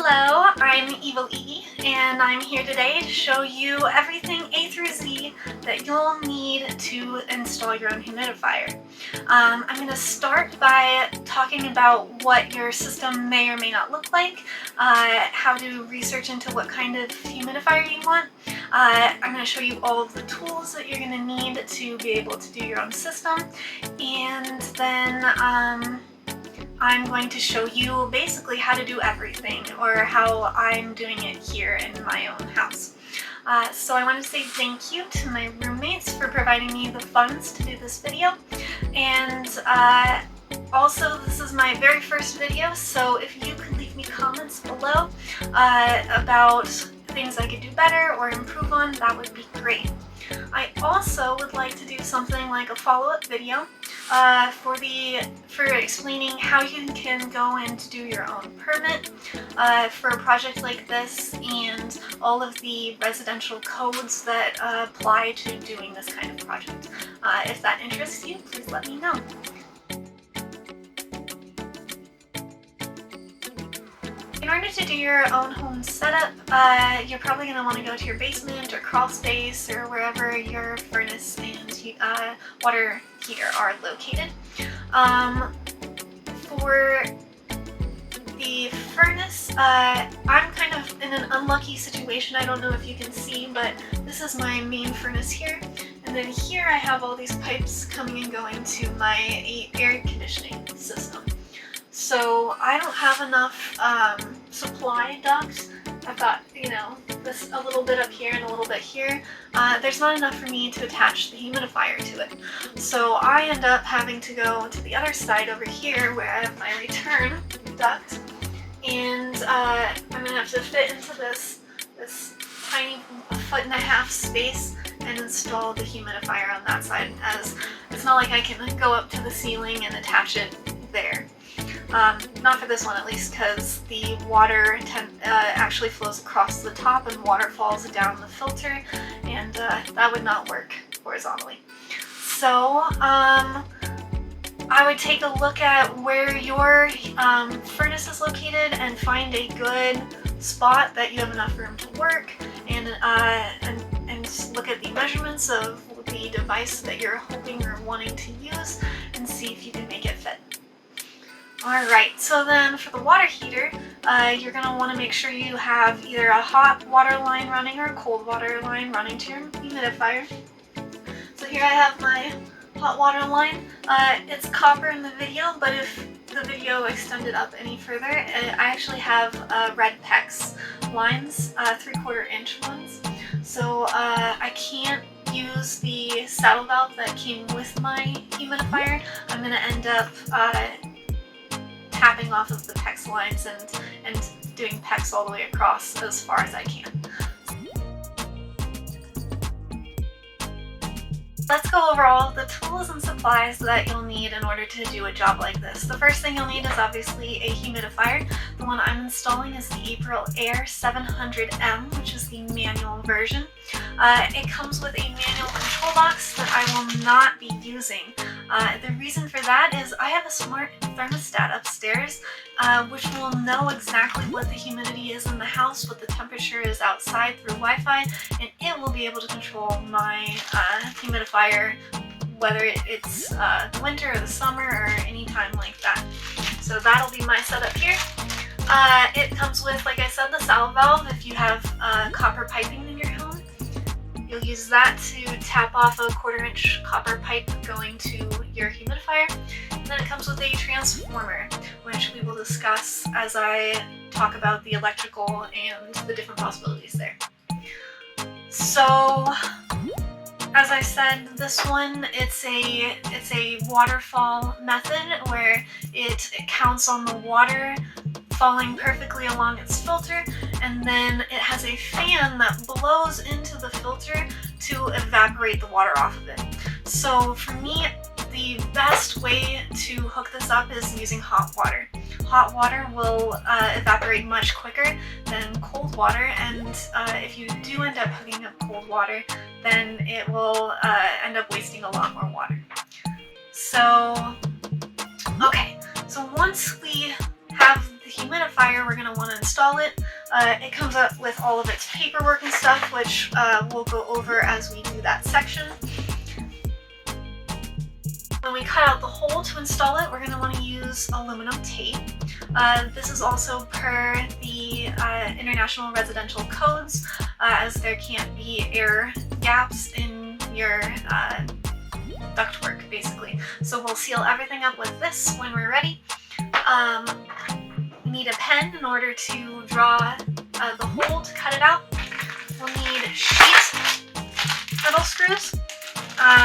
Hello, I'm Evil E, and I'm here today to show you everything A through Z that you'll need to install your own humidifier. I'm going to start by talking about what your system may or may not look like, how to research into what kind of humidifier you want. I'm going to show you all of the tools that you're going to need to be able to do your own system, and then I'm going to show you basically how to do everything, or how I'm doing it here in my own house. So I want to say thank you to my roommates for providing me the funds to do this video, and also this is my very first video, so if you could leave me comments below about things I could do better or improve on, that would be great. I also would like to do something like a follow-up video for explaining how you can go in to do your own permit for a project like this, and all of the residential codes that apply to doing this kind of project. If that interests you, please let me know. In order to do your own home setup, you're probably going to want to go to your basement or crawl space or wherever your furnace and water heater are located. For the furnace, I'm kind of in an unlucky situation. I don't know if you can see, but this is my main furnace here. And then here I have all these pipes coming and going to my air conditioning system. So I don't have enough supply ducts. I've got, this a little bit up here and a little bit here. There's not enough for me to attach the humidifier to it. So I end up having to go to the other side over here where I have my return duct. And I'm going to have to fit into this tiny 1.5-foot space and install the humidifier on that side, as it's not like I can go up to the ceiling and attach it there. Not for this one at least, because the water actually flows across the top and water falls down the filter, and that would not work horizontally. So I would take a look at where your furnace is located and find a good spot that you have enough room to work, and look at the measurements of the device that you're hoping or wanting to use and see if you can make it fit. Alright, so then for the water heater, you're going to want to make sure you have either a hot water line running or a cold water line running to your humidifier. So here I have my hot water line. It's copper in the video, but if the video extended up any further, I actually have red PEX lines, 3/4 inch ones. So I can't use the saddle valve that came with my humidifier. I'm going to end up tapping off of the PEX lines and doing PEX all the way across as far as I can. Let's go over all of the tools and supplies that you'll need in order to do a job like this. The first thing you'll need is obviously a humidifier. The one I'm installing is the April Air 700M, which is the manual version. It comes with a manual control box that I will not be using. The reason for that is I have a smart thermostat upstairs, which will know exactly what the humidity is in the house, what the temperature is outside through Wi-Fi, and it will be able to control my humidifier, whether it's the winter or the summer or any time like that. So that'll be my setup here. It comes with, like I said, the saddle valve. If you have copper piping in your home, you'll use that to tap off a 1/4 inch copper pipe going to your humidifier. And then it comes with a transformer, which we will discuss as I talk about the electrical and the different possibilities there. So, as I said, this one, it's a waterfall method where it counts on the water falling perfectly along its filter, and then it has a fan that blows into the filter to evaporate the water off of it. So for me, the best way to hook this up is using hot water. Hot water will evaporate much quicker than cold water, and if you do end up hooking up cold water, then it will end up wasting a lot more water. So, okay, so once we have the humidifier, we're going to want to install it. It comes up with all of its paperwork and stuff, which we'll go over as we do that section. When we cut out the hole to install it, we're going to want to use aluminum tape. This is also per the International Residential Codes, as there can't be air gaps in your ductwork, basically. So we'll seal everything up with this when we're ready. We need a pen in order to draw the hole to cut it out. We'll need sheet metal screws,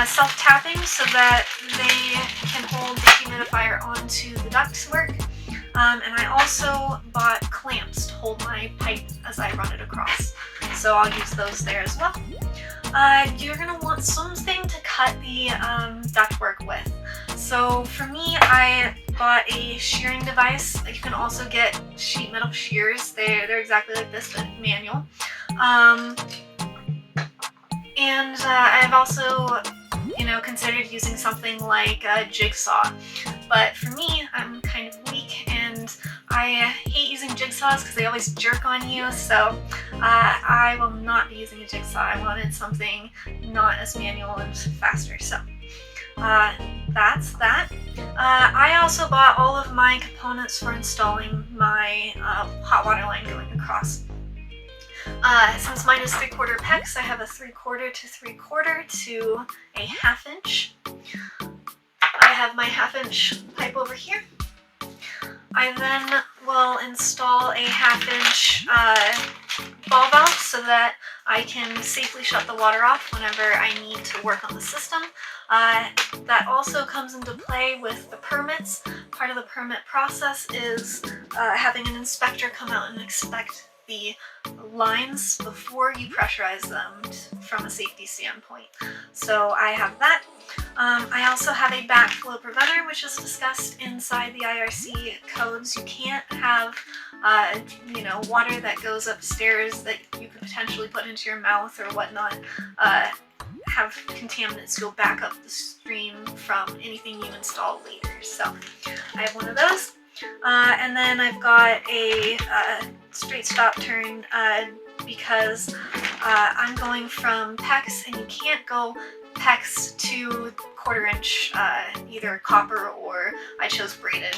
self-tapping so that they can hold the humidifier onto the ductwork. And I also bought clamps to hold my pipe as I run it across. So I'll use those there as well. You're going to want something to cut the ductwork with. So for me, I bought a shearing device. You can also get sheet metal shears. They're exactly like this, but manual. And I've also, considered using something like a jigsaw. But for me, I'm kind of weak and I hate using jigsaws because they always jerk on you, so I will not be using a jigsaw. I wanted something not as manual and faster, so that's that. I also bought all of my components for installing my hot water line going across. Since mine is 3/4 PEX, I have a 3/4 to 3/4 to a 1/2 inch. I have my 1/2 inch pipe over here. I then will install a 1/2 inch ball valve so that I can safely shut the water off whenever I need to work on the system. That also comes into play with the permits. Part of the permit process is having an inspector come out and inspect the lines before you pressurize them from a safety standpoint. So I have that. I also have a backflow preventer, which is discussed inside the IRC codes. You can't have water that goes upstairs that you could potentially put into your mouth or whatnot, have contaminants go back up the stream from anything you install later. So I have one of those. And then I've got a straight stop turn because I'm going from PEX, and you can't go PEX to 1/4 inch, either copper or I chose braided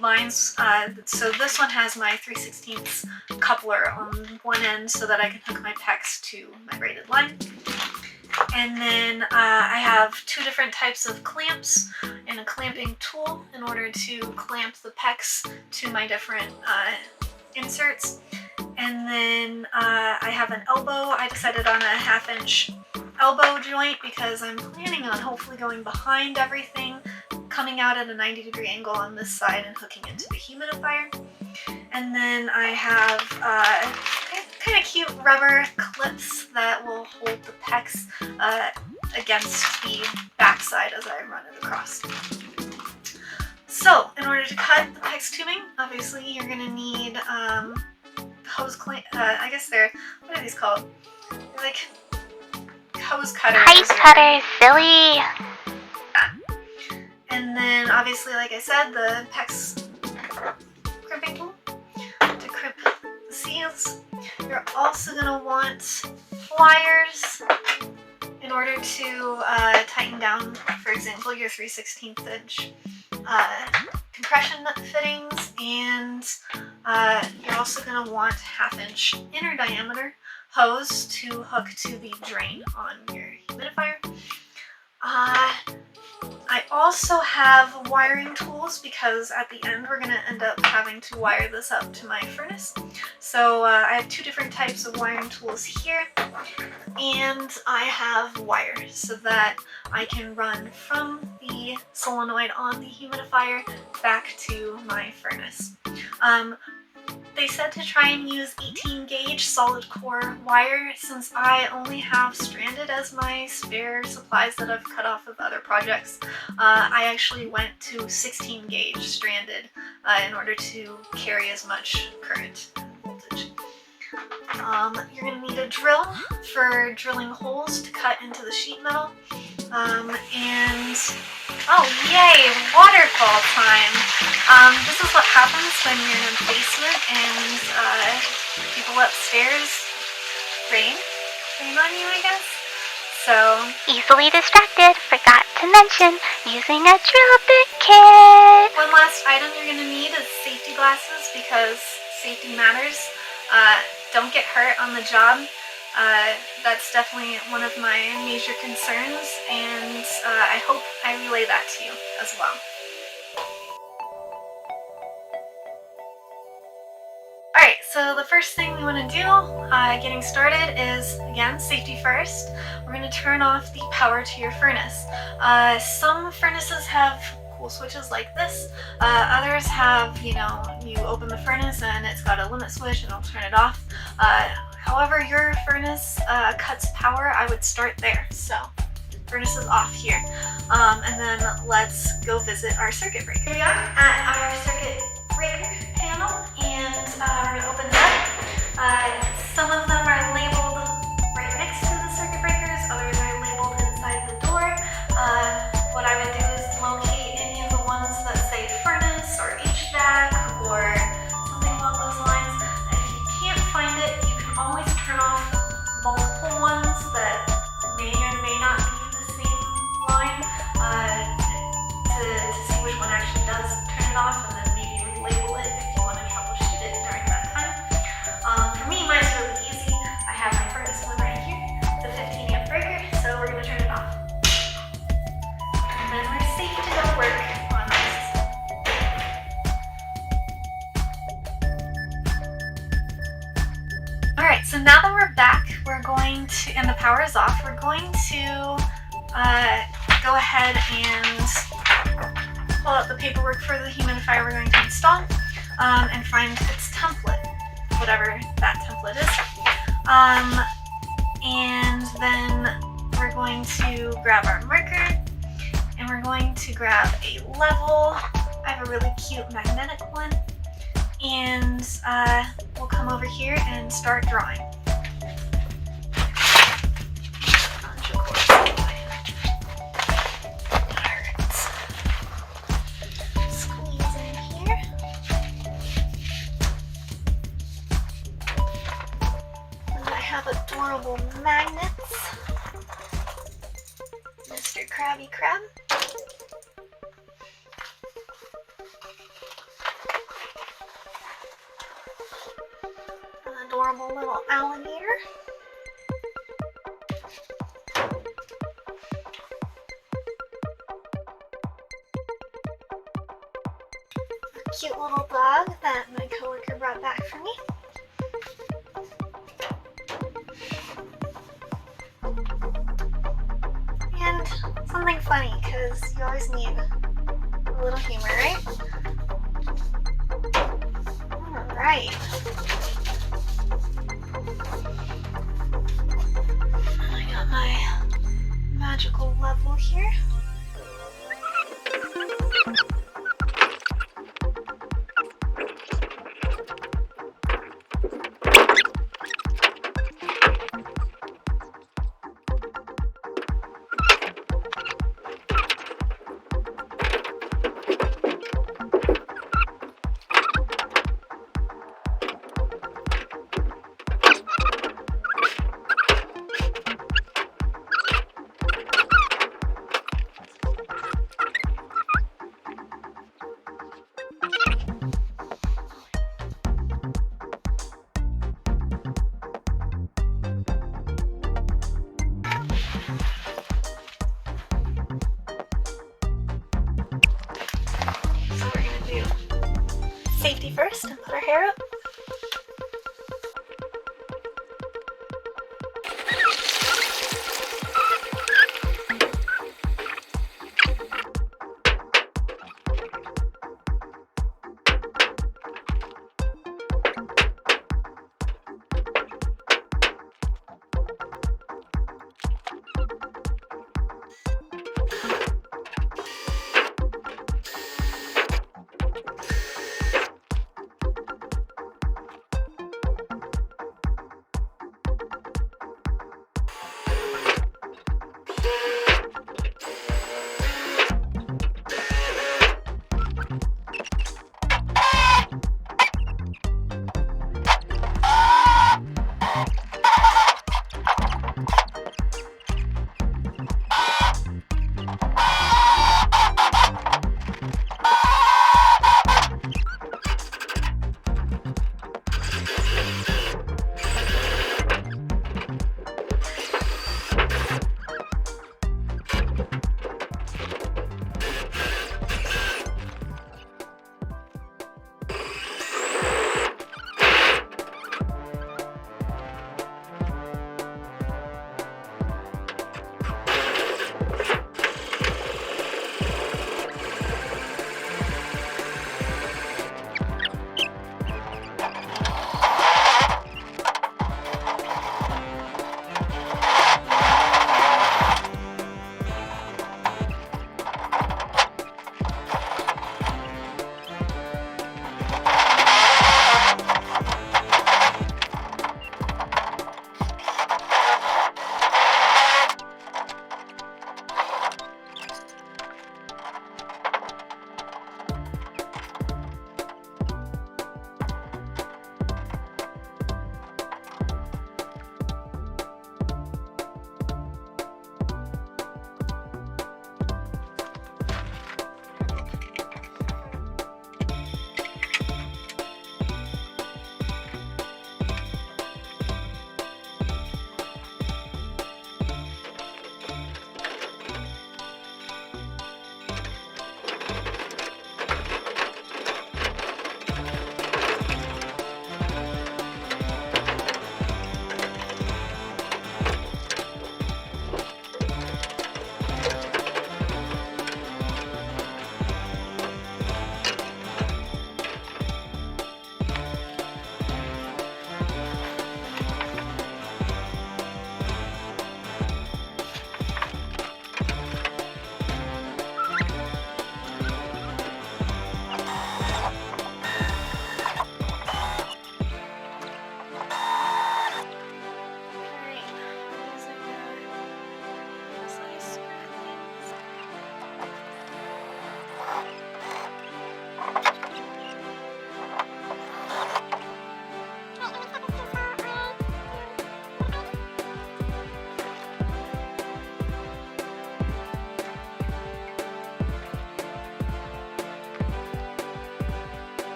lines. So this one has my 3/16 coupler on one end so that I can hook my PEX to my braided line. And then I have 2 different types of clamps and a clamping tool in order to clamp the PEX to my different inserts. And then I have an elbow. I decided on a 1/2 inch elbow joint because I'm planning on hopefully going behind everything, coming out at a 90-degree angle on this side and hooking into the humidifier. And then I have kind of cute rubber clips that will hold the PEX against the backside as I run it across. So in order to cut the PEX tubing, obviously you're going to need hose clamp. I guess they're, what are these called? They're like hose cutters. Pipe cutters, silly. And then obviously, like I said, the PEX crimping tool to crimp the seals. You're also going to want pliers in order to tighten down, for example, your 3/16 inch compression fittings, and you're also going to want 1/2 inch inner diameter hose to hook to the drain on your humidifier. I also have wiring tools because at the end we're going to end up having to wire this up to my furnace. So I have 2 different types of wiring tools here, and I have wires so that I can run from the solenoid on the humidifier back to my furnace. They said to try and use 18 gauge solid core wire since I only have stranded as my spare supplies that I've cut off of other projects. I actually went to 16 gauge stranded in order to carry as much current voltage. You're going to need a drill for drilling holes to cut into the sheet metal. And oh yay, waterfall time! This is what happens when downstairs, rain on you, I guess. So Easily distracted. Forgot to mention using a drill bit kit. one last item you're gonna need is safety glasses because safety matters. Don't get hurt on the job. That's definitely one of my major concerns, and I hope I relay that to you as well. Alright, so the first thing we want to do getting started is, again, safety first. We're going to turn off the power to your furnace. Some furnaces have cool switches like this. Others have, you open the furnace and it's got a limit switch and it'll turn it off. However your furnace cuts power, I would start there. So, furnace is off here. And then let's go visit our circuit breaker. Here we are at our circuit breaker panel, and we're going to open it up. Some of them are labeled right next to the circuit breakers, others are labeled inside the door. What I would do is locate any of the ones that say furnace or HVAC or something along those lines. If you can't find it, you can always turn off multiple ones that may or may not be the same line to see which one actually does turn it off, and then maybe relabel it if you want to troubleshoot it during that time. For me, mine's really easy. I have my furnace one right here. It's a 15 amp breaker, so we're going to turn it off. And then we're safe to go work on this. Alright, so now that we're back, and the power is off, we're going to go ahead and pull out the paperwork for the humidifier we're going to install and find its template, whatever that template is. And then we're going to grab our marker and we're going to grab a level. I have a really cute magnetic one, and we'll come over here and start drawing. Adorable magnets, Mr. Krabby Krab. An adorable little alligator. A cute little dog that my coworker brought back for me. And something funny, because you always need a little humor, right? Alright. I got my magical level here. Safety first and put our hair up.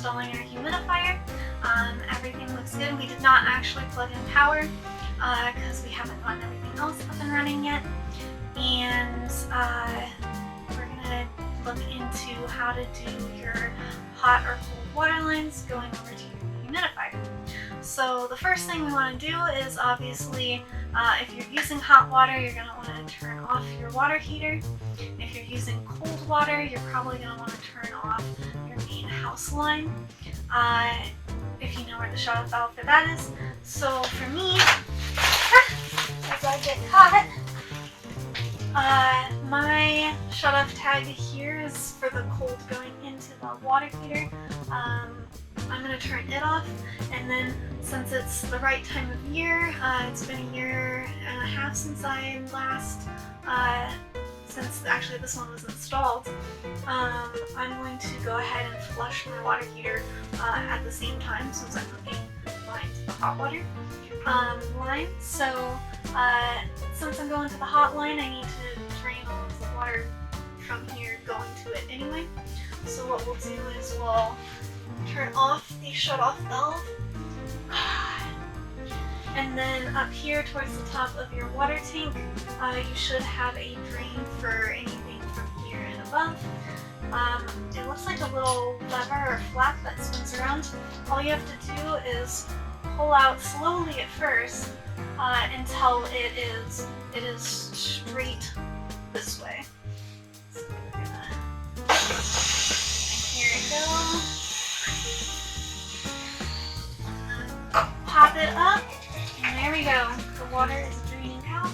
installing our humidifier. Everything looks good. We did not actually plug in power because we haven't gotten everything else up and running yet. And we're gonna look into how to do your hot or cold water lines going over to your humidifier. So the first thing we want to do is obviously, if you're using hot water, you're going to want to turn off your water heater. If you're using cold water, you're probably going to want to turn off your main house line, if you know where the shut-off valve for that is. So for me, as I get caught, my shut-off tag here is for the cold going into the water heater. I'm going to turn it off, and then since it's the right time of year, it's been a year and a half since I last, since actually this one was installed, I'm going to go ahead and flush my water heater at the same time since I'm hooking mine to the hot water line. So since I'm going to the hot line, I need to drain all of the water from here going to it anyway. So what we'll do is we'll turn off the shut-off valve, and then up here towards the top of your water tank, you should have a drain for anything from here and above. It looks like a little lever or flap that spins around. All you have to do is pull out slowly at first until it is straight this way. So we're gonna, here it goes. Pop it up, and there we go. The water is draining out.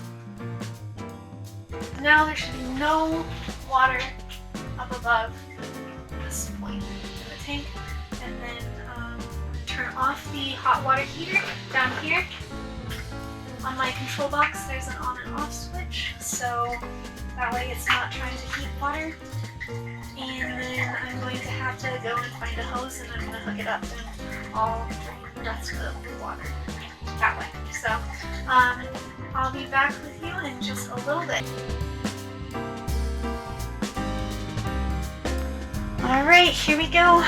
Now there should be no water up above this point in the tank. And then turn off the hot water heater down here. On my control box, there's an on and off switch, so that way it's not trying to heat water. And then I'm going to have to go and find a hose, and I'm going to hook it up, and I'll drain the rest of the water that way. So I'll be back with you in just a little bit. Alright, here we go.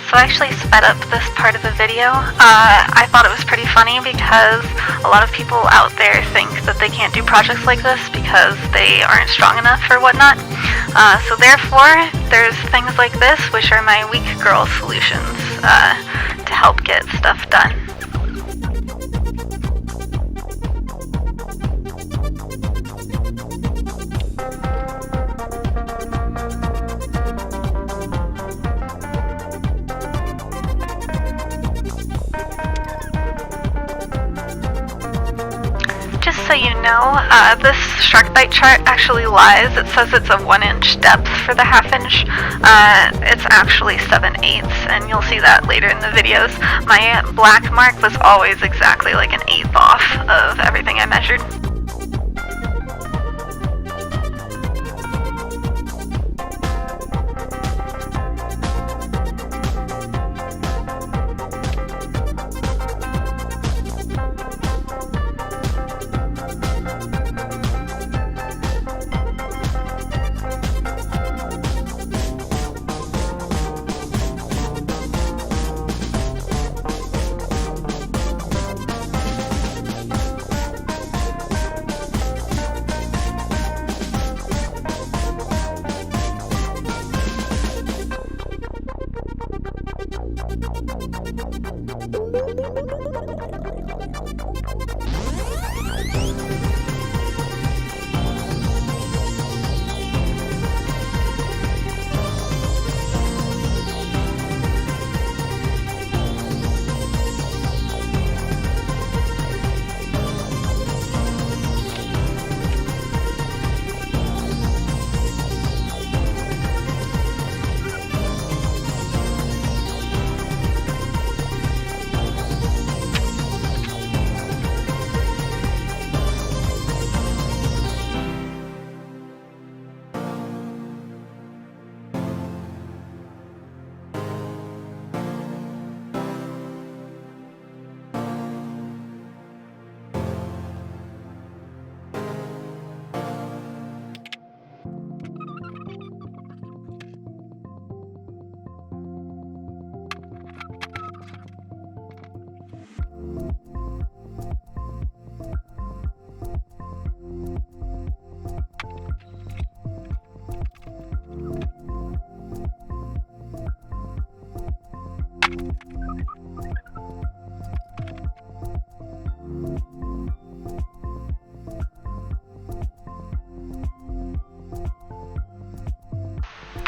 So I actually sped up this part of the video. I thought it was pretty funny because a lot of people out there think that they can't do projects like this because they aren't strong enough or whatnot. So therefore, there's things like this, which are my weak girl solutions to help get stuff done. So you know, this shark bite chart actually lies. It says it's a 1-inch depth for the half-inch. It's actually 7/8, and you'll see that later in the videos. My black mark was always exactly like an 1/8 off of everything I measured.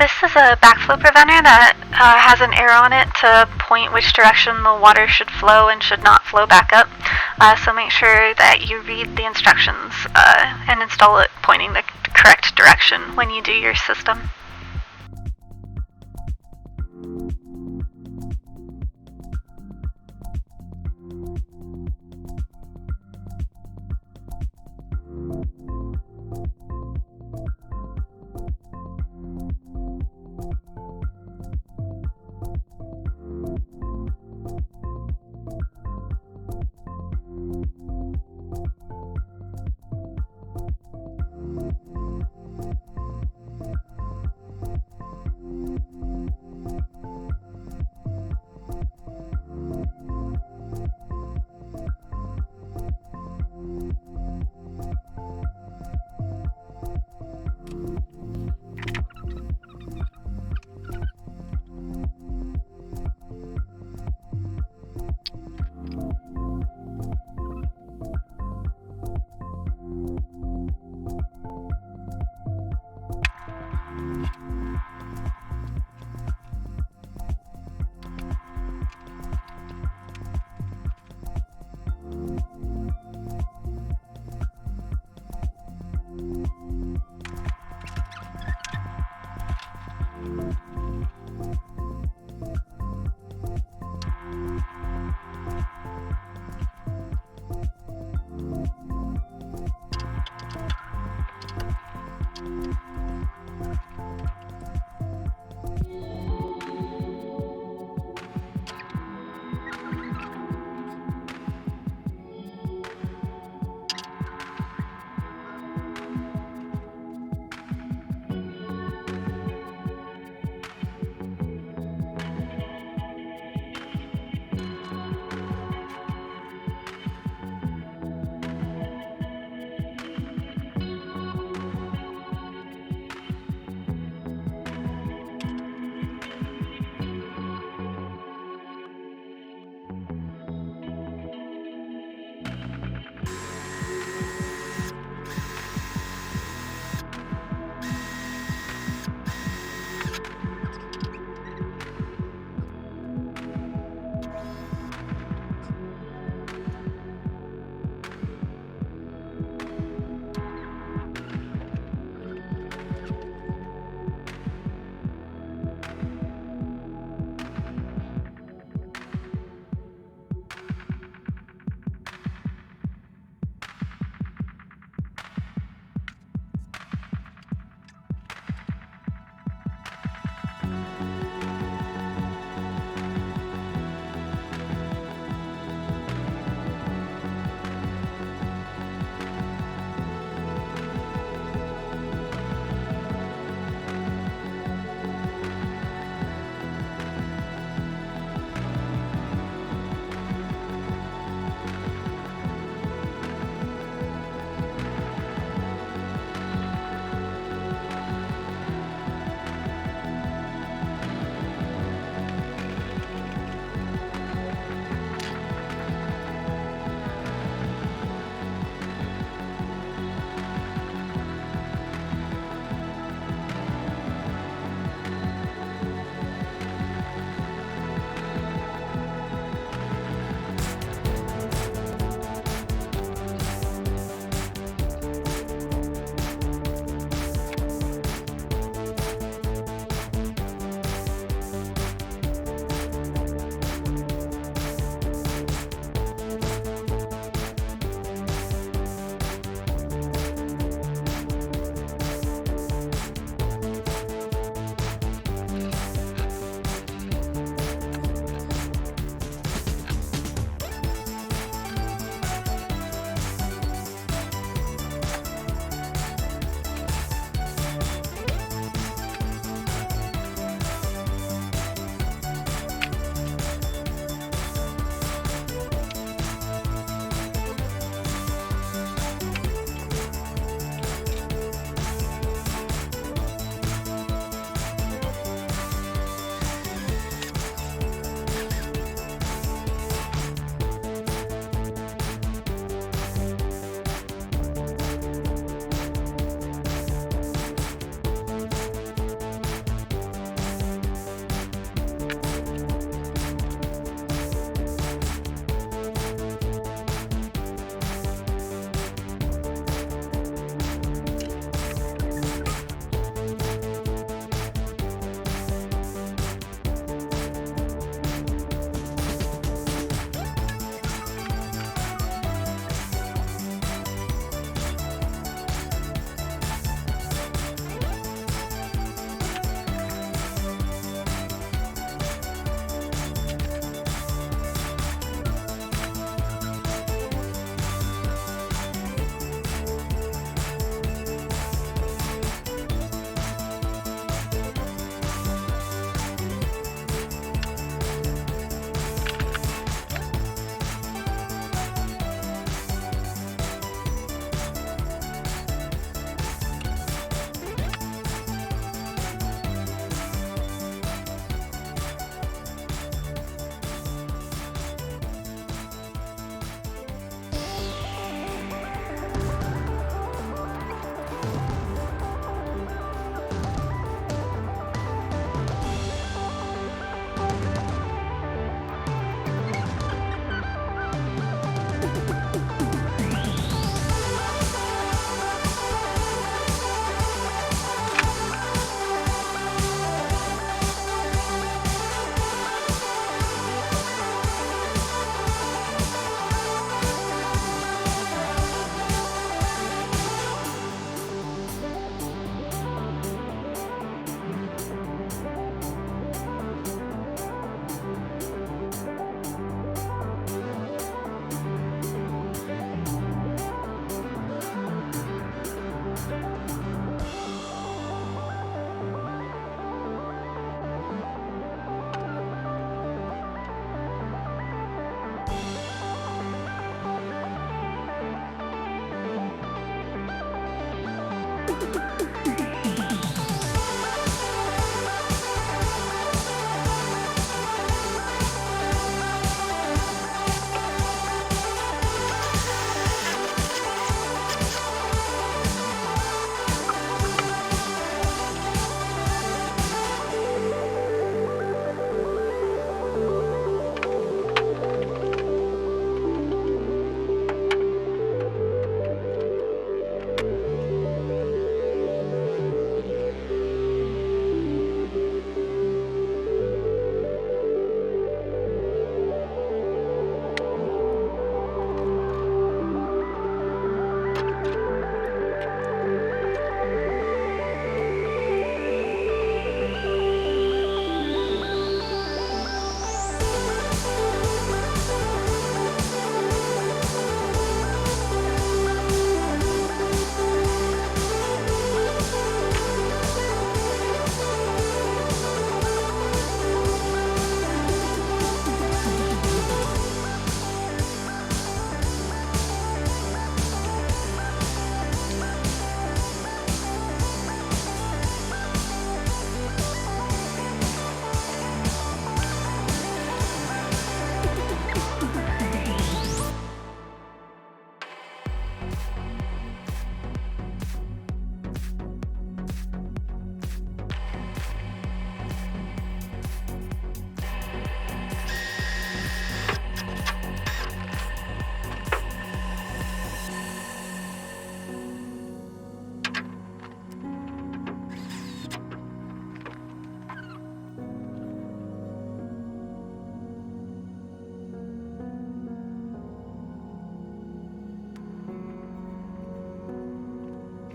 This is a backflow preventer that has an arrow on it to point which direction the water should flow and should not flow back up. So make sure that you read the instructions and install it pointing the correct direction when you do your system.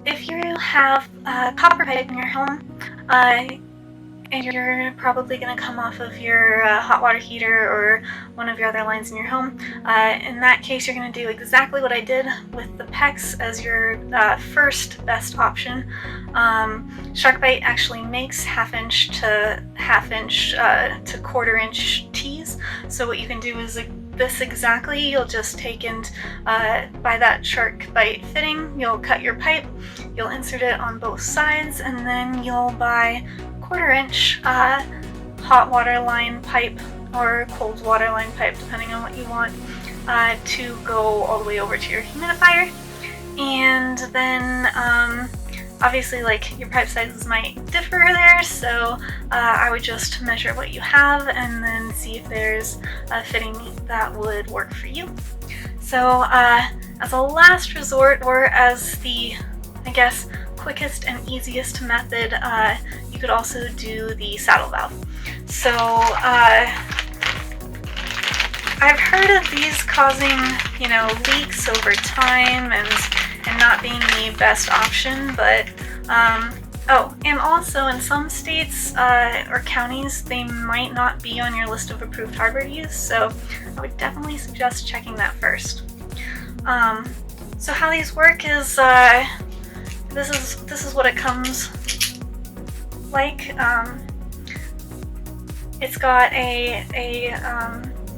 if you have copper pipe in your home, and you're probably going to come off of your hot water heater or one of your other lines in your home, in that case you're going to do exactly what I did with the PEX as your first best option. SharkBite actually makes half-inch to quarter-inch tees, so what you can do is this exactly. You'll just take and by that SharkBite fitting, you'll cut your pipe, you'll insert it on both sides, and then you'll buy quarter-inch hot water line pipe or cold water line pipe, depending on what you want, to go all the way over to your humidifier. And then obviously, like, your pipe sizes might differ there, so I would just measure what you have and then see if there's a fitting that would work for you. So as a last resort, or as the, I guess, quickest and easiest method, you could also do the saddle valve. So I've heard of these causing, leaks over time and not being the best option, but and also in some states or counties, they might not be on your list of approved hardware to use, so I would definitely suggest checking that first. So how these work is this is what it comes like. It's got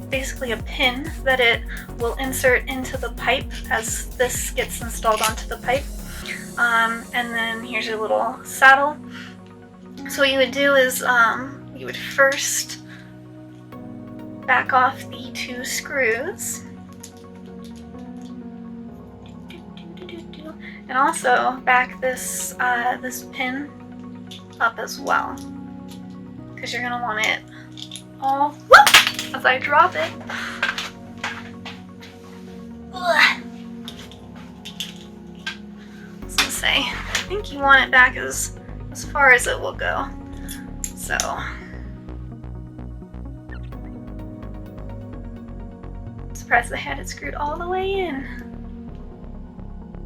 basically a pin that it will insert into the pipe as this gets installed onto the pipe. And then here's your little saddle. So what you would do is you would first back off the 2 screws. And also back this pin up as well, because you're gonna want it all as I drop it. I was gonna say, I think you want it back as far as it will go. So surprised they had it screwed all the way in.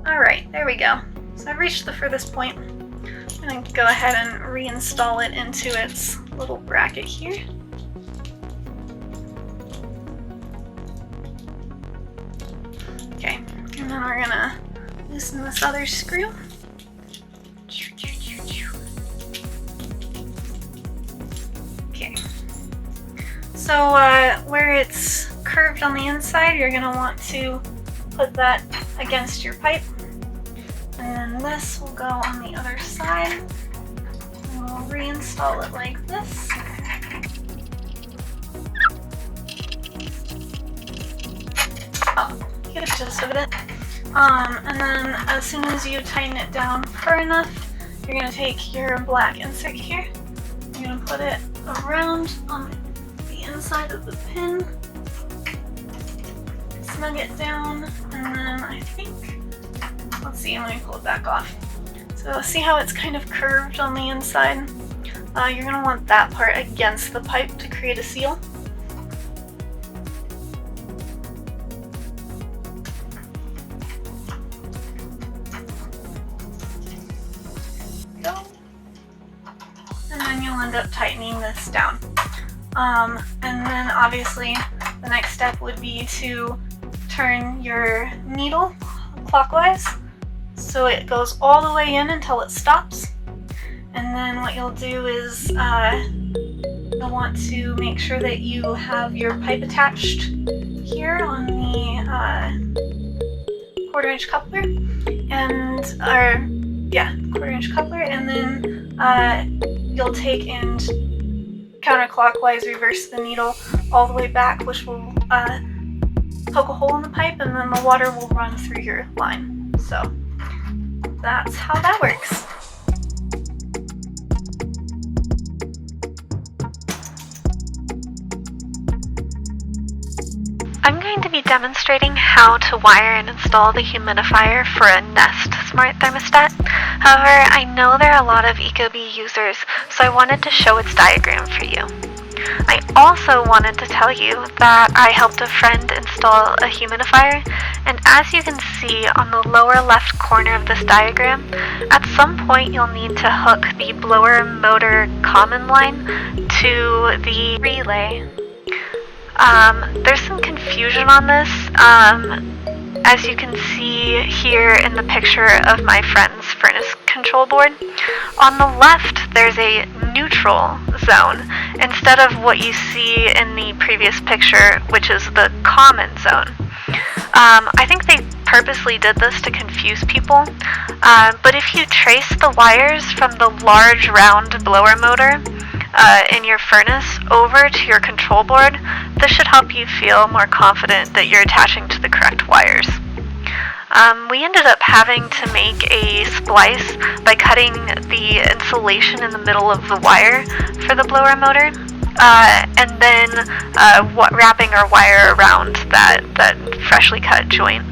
Alright, there we go. So I've reached the furthest point. I'm going to go ahead and reinstall it into its little bracket here. Okay, and then we're going to loosen this other screw. Okay. So where it's curved on the inside, you're going to want to put that against your pipe, and then this will go on the other side, and we'll reinstall it like this. Oh, get a gist of it. And then as soon as you tighten it down far enough, you're going to take your black insert here, you're going to put it around on the inside of the pin, snug it down, and then I think, let's see, let me pull it back off. So see how it's kind of curved on the inside? You're going to want that part against the pipe to create a seal. Go. And then you'll end up tightening this down. And then obviously the next step would be to turn your needle clockwise so it goes all the way in until it stops. And then what you'll do is you'll want to make sure that you have your pipe attached here on the quarter-inch coupler, and quarter-inch coupler, and then you'll take and counterclockwise reverse the needle all the way back, which will poke a hole in the pipe, and then the water will run through your line. So that's how that works. I'm going to be demonstrating how to wire and install the humidifier for a Nest smart thermostat. However, I know there are a lot of Ecobee users, so I wanted to show its diagram for you. I also wanted to tell you that I helped a friend install a humidifier, and as you can see on the lower left corner of this diagram, at some point you'll need to hook the blower motor common line to the relay. There's some confusion on this. As you can see here in the picture of my friend's furnace control board, on the left there's a neutral zone instead of what you see in the previous picture, which is the common zone. I think they purposely did this to confuse people, but if you trace the wires from the large round blower motor in your furnace over to your control board, this should help you feel more confident that you're attaching to the correct wires. We ended up having to make a splice by cutting the insulation in the middle of the wire for the blower motor, and then wrapping our wire around that freshly cut joint.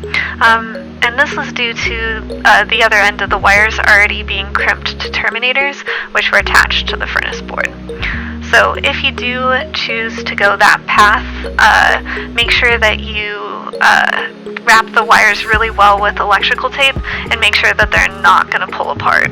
And this was due to the other end of the wires already being crimped to terminators, which were attached to the furnace board. So if you do choose to go that path, make sure that you wrap the wires really well with electrical tape and make sure that they're not going to pull apart.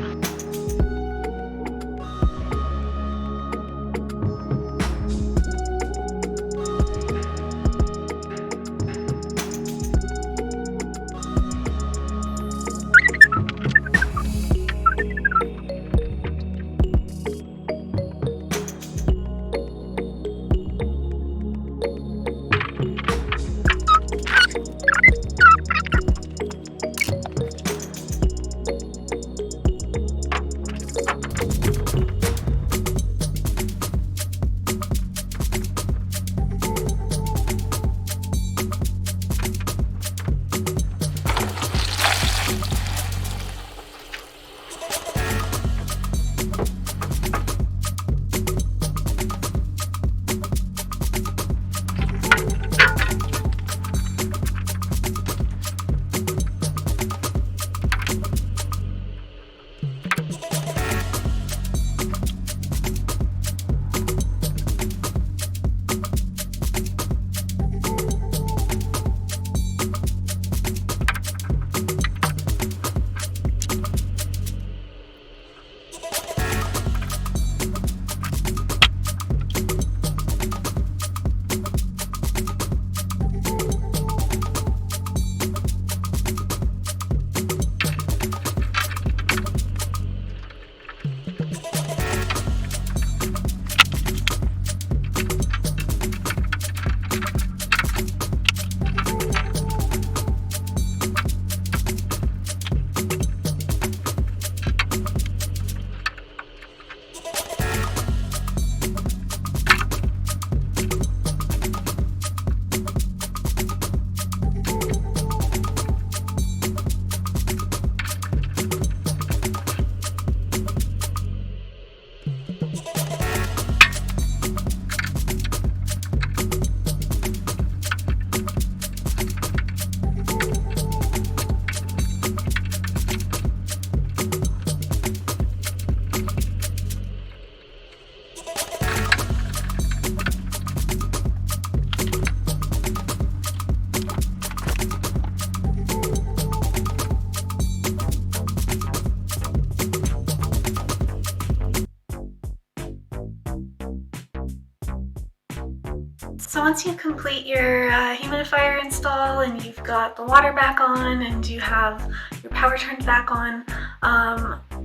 So once you complete your humidifier install and you've got the water back on and you have your power turned back on,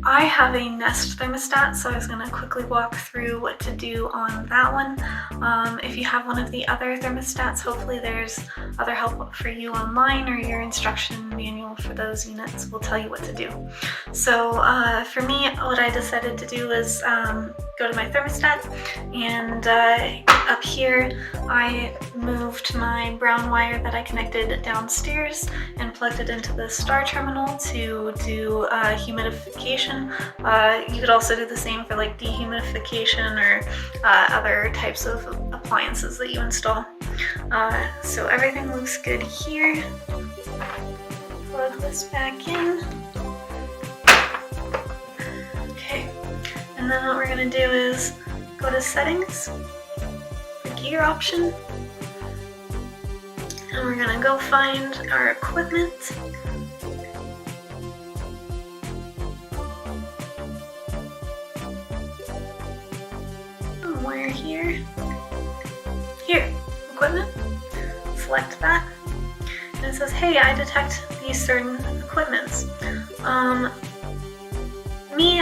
I have a Nest thermostat, so I was going to quickly walk through what to do on that one. If you have one of the other thermostats, hopefully there's other help for you online, or your instruction manual for those units will tell you what to do. So for me, what I decided to do was go to my thermostat, and up here I moved my brown wire that I connected downstairs and plugged it into the star terminal to do humidification. You could also do the same for like dehumidification or other types of appliances that you install. So everything looks good here. Plug this back in. Okay, and then what we're going to do is go to settings, gear option. And we're gonna go find our equipment. Somewhere here. Here, equipment. Select that. And it says, hey, I detect these certain equipments.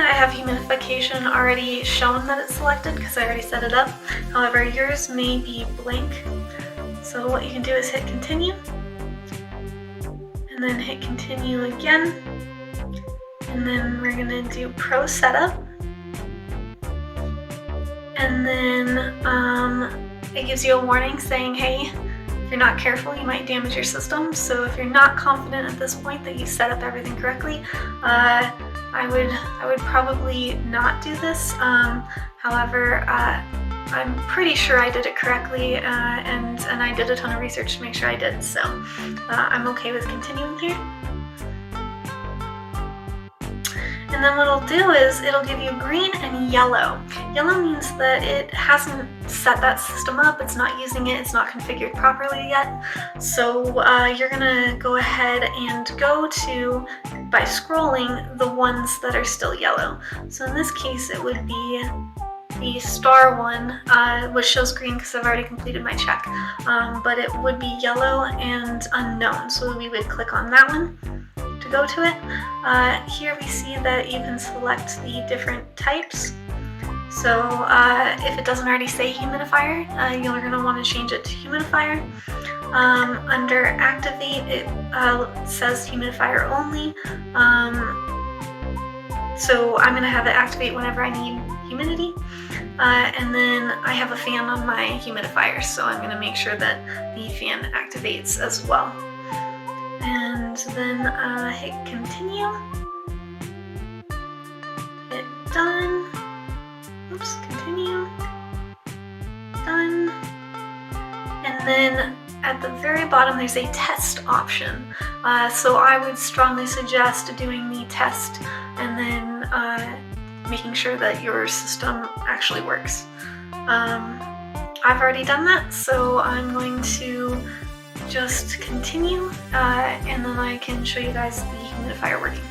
I have humidification already shown that it's selected because I already set it up. However, yours may be blank. So what you can do is hit continue, and then hit continue again, and then we're gonna do pro setup, and then it gives you a warning saying, hey, if you're not careful, you might damage your system. So if you're not confident at this point that you set up everything correctly, I would probably not do this. However, I'm pretty sure I did it correctly, and I did a ton of research to make sure I did, so I'm okay with continuing here. And then what it'll do is it'll give you green and yellow. Yellow means that it hasn't set that system up, it's not using it, it's not configured properly yet. So you're gonna go ahead and go to, by scrolling, the ones that are still yellow. So in this case it would be the star one, which shows green because I've already completed my check, but it would be yellow and unknown. So we would click on that one to go to it. Here we see that you can select the different types. So if it doesn't already say humidifier, you're going to want to change it to humidifier. Under activate, it says humidifier only. So I'm going to have it activate whenever I need humidity. And then I have a fan on my humidifier, so I'm going to make sure that the fan activates as well. And then hit continue, hit done, oops, continue, done, and then at the very bottom there's a test option. So I would strongly suggest doing the test and then making sure that your system actually works. I've already done that, so I'm going to just continue, and then I can show you guys the humidifier working.